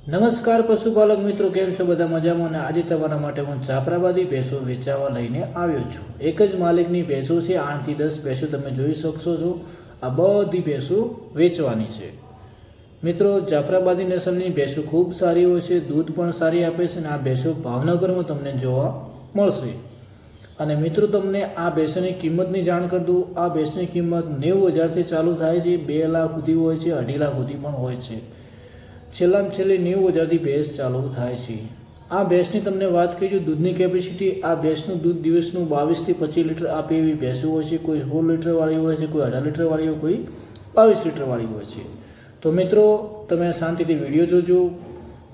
નમસ્કાર પશુપાલક મિત્રો, કેમ છો? બધા મજામાં? અને આજે તમારા માટે હું જાફરાબાદી ભેંસો વેચાવા લઈને આવ્યો છું। એક જ માલિકની ભેંસો છે, 8 થી 10 ભેંસો તમે જોઈ શકશો છો। આ બધી ભેંસો વેચવાની છે મિત્રો। જાફરાબાદી નસલની ભેંસો ખૂબ સારી હોય છે, દૂધ પણ સારી આપે છે અને આ ભેંસો ભાવનગરમાં તમને જોવા મળશે। અને મિત્રો તમને આ ભેંસોની કિંમતની જાણ કરી દઉં। આ ભેંસની કિંમત 90,000થી ચાલુ થાય છે, 2 લાખ સુધી હોય છે, 2.5 લાખ સુધી પણ હોય છે। છેલ્લામાં છેલ્લી 90,000થી ભેંસ ચાલુ થાય છે। આ ભેંસની તમને વાત કરી દૂધની કેપેસિટી, આ ભેંસનું દૂધ દિવસનું 22થી 25 લીટર આપે એવી ભેંસો હોય છે। કોઈ 16 લીટરવાળી હોય છે, કોઈ 18 લીટરવાળી હોય, કોઈ 22 લીટરવાળી હોય છે। તો મિત્રો તમે શાંતિથી વિડીયો જોજો।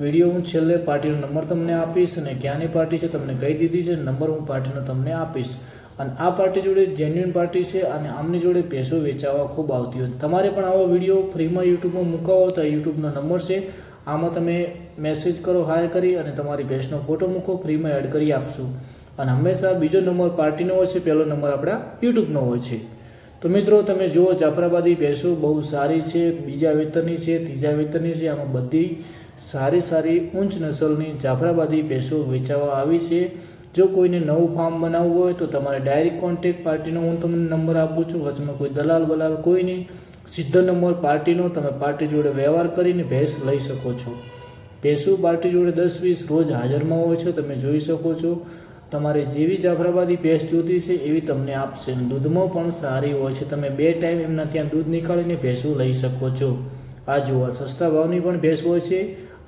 વિડીયો હું છેલ્લે પાર્ટીનો નંબર તમને આપીશ અને ક્યાંની પાર્ટી છે તમને કહી દીધી છે, નંબર હું પાર્ટીનો તમને આપીશ। અને આ પાર્ટી જોડે જેન્યુઇન પાર્ટી છે અને આમની જોડે ભેંસો વેચાવા ખૂબ આવતી હોય। તમારે પણ આવો વિડીયો ફ્રીમાં યુટ્યુબમાં મૂકાવો તો યુટ્યુબનો નંબર છે, આમાં તમે મેસેજ કરો, હાય કરી અને તમારી ભેંસનો ફોટો મૂકો, ફ્રીમાં એડ કરી આપશું। અને હંમેશા બીજો નંબર પાર્ટીનો હોય છે, પહેલો નંબર આપણા યુટ્યુબનો હોય છે। તો મિત્રો તમે જુઓ, જાફરાબાદી ભેંસો બહુ સારી છે, બીજા વેતરની છે, ત્રીજા વેતરની છે, આમાં બધી સારી ઊંચ નસલની જાફરાબાદી ભેંસો વેચાવા આવી છે। જો કોઈને નવું ફાર્મ બનાવવું હોય તો તમારે ડાયરેક્ટ કોન્ટેક્ટ પાર્ટીનો હું તમને નંબર આપું છું, વચમાં કોઈ દલાલ બલાલ કોઈ નહીં, સીધો નંબર પાર્ટીનો, તમે પાર્ટી જોડે વ્યવહાર કરીને ભેંસ લઈ શકો છો। ભેંસો પાર્ટી જોડે 10-20 રોજ હાજરમાં હોય છે, તમે જોઈ શકો છો। તમારે જેવી જાફરાબાદી ભેંસ જોતી છે એવી તમને આપશે। દૂધમાં પણ સારી હોય છે, તમે 2 ટાઈમ એમના ત્યાં દૂધ નીકાળીને ભેંસો લઈ શકો છો। આ જુઓ, સસ્તા ભાવની પણ ભેંસ હોય છે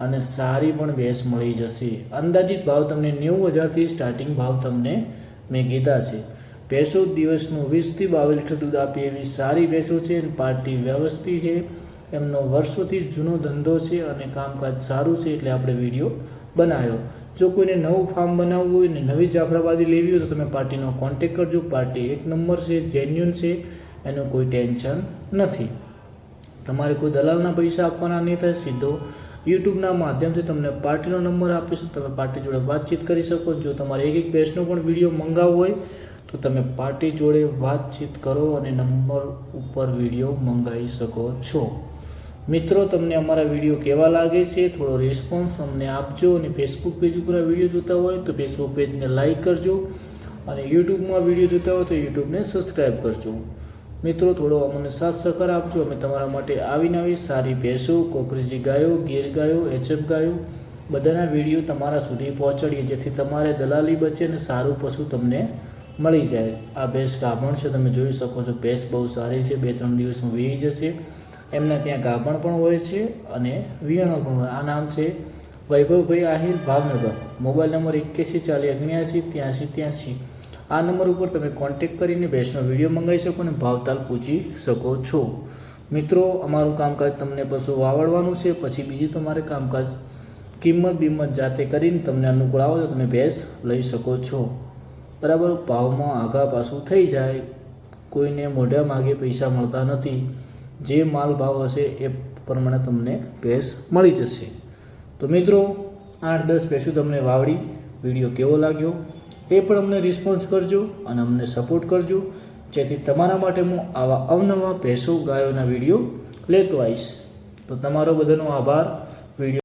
અને સારી પણ ભેંસ મળી જશે। અંદાજિત ભાવ તમને 90,000થી સ્ટાર્ટિંગ ભાવ તમને મેં કીધા છે। ભેંસો દિવસનું 20થી 22 લીટર દૂધ આપે એવી સારી ભેંસો છે। પાર્ટી વ્યવસ્થિત છે, એમનો વર્ષોથી જૂનો ધંધો છે અને કામકાજ સારું છે, એટલે આપણે વિડીયો બનાવ્યો। જો કોઈને નવું ફાર્મ બનાવવું હોય ને નવી જાફરાબાદી લેવી હોય તો તમે પાર્ટીનો કોન્ટેક કરજો। પાર્ટી એક નંબર છે, જેન્યુઇન છે, એનું કોઈ ટેન્શન નથી। તમારે કોઈ દલાલના પૈસા આપવાના નહીં થાય, સીધો યુટ્યુબના માધ્યમથી તમને પાર્ટીનો નંબર આપીશું, તમે પાર્ટી જોડે વાતચીત કરી શકો। જો તમારે એક ભેંસનો પણ વિડીયો મંગાવવો હોય તો તમે પાર્ટી જોડે વાતચીત કરો અને નંબર ઉપર વિડીયો મંગાવી શકો છો। મિત્રો તમને અમારા વિડીયો કેવા લાગે છે થોડો રિસ્પોન્સ અમને આપજો। અને ફેસબુક પેજ ઉપર આ વિડીયો જોતા હોય તો ફેસબુક પેજને લાઇક કરજો અને યુટ્યુબમાં વિડીયો જોતા હોય તો યુટ્યુબને સબસ્ક્રાઈબ કરજો। મિત્રો થોડો અમને સાથ સહકાર આપજો, અમે તમારા માટે આવી સારી ભેંસો, કોકરેજી ગાયો, ગીર ગાયો, એચએફ ગાયો બધાના વિડીયો તમારા સુધી પહોંચાડીએ, જેથી તમારે દલાલી બચે અને સારું પશુ તમને મળી જાય। આ ભેંસ ગાભણ છે, તમે જોઈ શકો છો। ભેંસ બહુ સારી છે, 2-3 દિવસમાં વીઈ જશે। એમના ત્યાં ગાભણ પણ હોય છે અને વિયાણો પણ હોય। આ નામ છે વૈભવભાઈ આહિર, ભાવનગર। Mobile number 8140798383। આ નંબર ઉપર તમે કોન્ટેક્ટ કરીને ભેંસનો વિડીયો મંગાવી શકો અને ભાવતાલ પૂછી શકો છો। મિત્રો અમારું કામકાજ તમને પશુ વાવડવાનું છે, પછી બીજું તમારે કામકાજ કિંમત જાતે કરીને તમને અનુકૂળ આવે તો તમે ભેંસ લઈ શકો છો, બરાબર। ભાવમાં આઘા પાછું થઈ જાય, કોઈને મોઢા માગે પૈસા મળતા નથી। જે માલ ભાવ હશે એ પ્રમાણે તમને ભેંસ મળી જશે। તો મિત્રો 8-10 ભેંસો તમને વાવડી, વિડીયો કેવો લાગ્યો એ પણ અમને રિસ્પોન્સ કરજો અને અમને સપોર્ટ કરજો, જેથી તમારા માટે હું આવા અવનવા ભેંસો ગાયોના વિડીયો લેતો આવીશ। તો તમારો બધાનો આભાર। વિડીયો